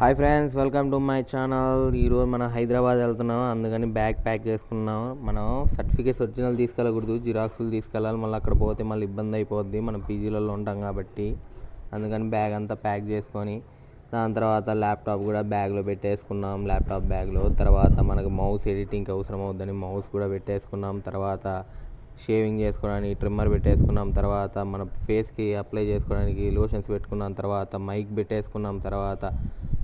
Hi friends, welcome to my channel. ఈరోజు మనం హైదరాబాద్ వెళ్తున్నాం, అందుకని బ్యాగ్ ప్యాక్ చేసుకున్నాం. మనం సర్టిఫికేట్స్ ఒరిజినల్ తీసుకెళ్ళకూడదు, జిరాక్సులు తీసుకెళ్ళాలి. మళ్ళీ అక్కడ పోతే మళ్ళీ ఇబ్బంది అయిపోద్ది, మనం పీజీలలో ఉంటాం కాబట్టి. అందుకని బ్యాగ్ అంతా ప్యాక్ చేసుకొని దాని తర్వాత ల్యాప్టాప్ కూడా బ్యాగ్లో పెట్టేసుకున్నాం. ల్యాప్టాప్ బ్యాగ్లో తర్వాత మనకు మౌస్ ఎడిటింగ్కి అవసరం అవుద్దని మౌస్ కూడా పెట్టేసుకున్నాం. తర్వాత షేవింగ్ చేసుకోవడానికి ట్రిమ్మర్ పెట్టేసుకున్నాం. తర్వాత మన ఫేస్కి అప్లై చేసుకోవడానికి లోషన్స్ పెట్టుకున్నాం. తర్వాత మైక్ పెట్టేసుకున్నాం. తర్వాత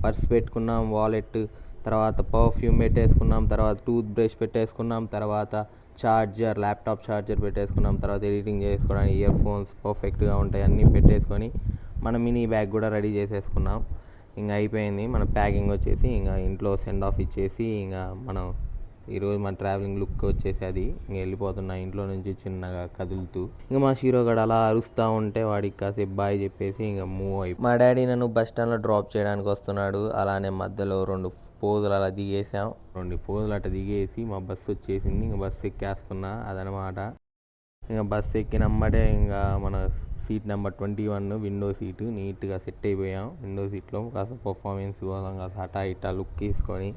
పర్స్ పెట్టుకున్నాం, వాలెట్, తర్వాత పర్ఫ్యూమ్ పెట్టేసుకున్నాం. తర్వాత టూత్ బ్రష్ పెట్టేసుకున్నాం. తర్వాత ఛార్జర్, ల్యాప్టాప్ ఛార్జర్ పెట్టేసుకున్నాం. తర్వాత ఎడిటింగ్ చేసుకోవడానికి ఇయర్ ఫోన్స్ పర్ఫెక్ట్గా ఉంటాయి అన్నీ పెట్టేసుకొని మన మినీ బ్యాగ్ కూడా రెడీ చేసేసుకున్నాం. ఇంకా అయిపోయింది మన ప్యాకింగ్ వచ్చేసి. ఇంకా ఇంట్లో సెండ్ ఆఫ్ ఇచ్చేసి ఇంకా మనం ఈరోజు మన ట్రావెలింగ్ లుక్ వచ్చేసి అది ఇంక వెళ్ళిపోతున్నా ఇంట్లో నుంచి చిన్నగా కదులుతూ. ఇంకా మా షీరోగాడు అలా అరుస్తూ ఉంటే వాడికి కాసేపు బాయ్ చెప్పేసి ఇంకా మూవ్ అయిపోయి మా డాడీ నన్ను బస్ స్టాండ్లో డ్రాప్ చేయడానికి వస్తున్నాడు. అలానే మధ్యలో 2 పోజులు అలా దిగేసాం. 2 పోజులు అట్లా దిగేసి మా బస్సు వచ్చేసింది. ఇంకా బస్సు ఎక్కేస్తున్నా అదనమాట. ఇంకా బస్సు ఎక్కినమ్మటే ఇంకా మన సీట్ నెంబర్ 21 విండో సీటు నీట్గా సెట్ అయిపోయాం. విండో సీట్లో కాస్త పర్ఫార్మెన్స్ కోసం కాస్త అటా ఇటా లుక్ వేసుకొని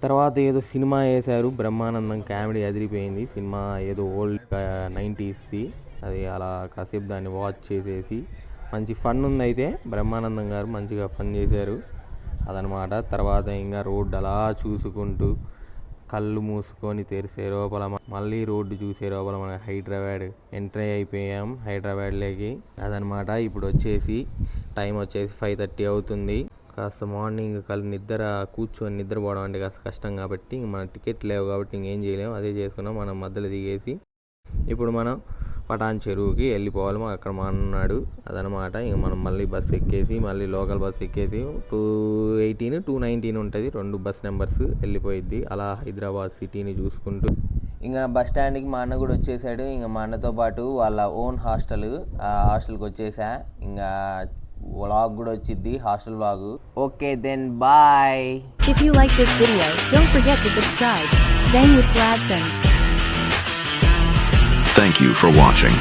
తర్వాత ఏదో సినిమా వేశారు, బ్రహ్మానందం కామెడీ అదిరిపోయింది. సినిమా ఏదో ఓల్డ్ 90స్ది, అది అలా కాసేపు దాన్ని వాచ్ చేసేసి మంచి ఫన్ ఉంది. అయితే బ్రహ్మానందం గారు మంచిగా ఫన్ చేశారు అదనమాట. తర్వాత ఇంకా రోడ్డు అలా చూసుకుంటూ కళ్ళు మూసుకొని తెరిసే లోపల మళ్ళీ రోడ్డు చూసే లోపల మన హైదరాబాద్ ఎంట్రీ అయిపోయాం హైదరాబాద్లోకి అదనమాట. ఇప్పుడు వచ్చేసి టైం వచ్చేసి 5:30 అవుతుంది. కాస్త మార్నింగ్ కూర్చొని నిద్రపోవడం అంటే కాస్త కష్టం కాబట్టి మన టికెట్ లేవు కాబట్టి ఇంకేం చేయలేము, అదే చేసుకున్నాం. మనం మధ్యలో దిగేసి ఇప్పుడు మనం పటాన్ చెరువుకి వెళ్ళిపోవాలి. అక్కడ మా అన్నాడు అదనమాట. ఇంక మనం మళ్ళీ బస్సు ఎక్కేసి మళ్ళీ లోకల్ బస్సు ఎక్కేసి 218, 219 ఉంటుంది, 2 బస్ నెంబర్స్ వెళ్ళిపోయిద్ది. అలా హైదరాబాద్ సిటీని చూసుకుంటూ ఇంకా బస్ స్టాండ్కి మా అన్న కూడా వచ్చేసాడు. ఇంకా మా అన్నతో పాటు వాళ్ళ ఓన్ హాస్టల్, ఆ హాస్టల్కి వచ్చేసా. ఇంకా వ్లాగ్ కూడా వచ్చింది, hostel vlog. Okay then bye. If you like this video, don't forget to subscribe. Bang with Gladson. Thank you for watching.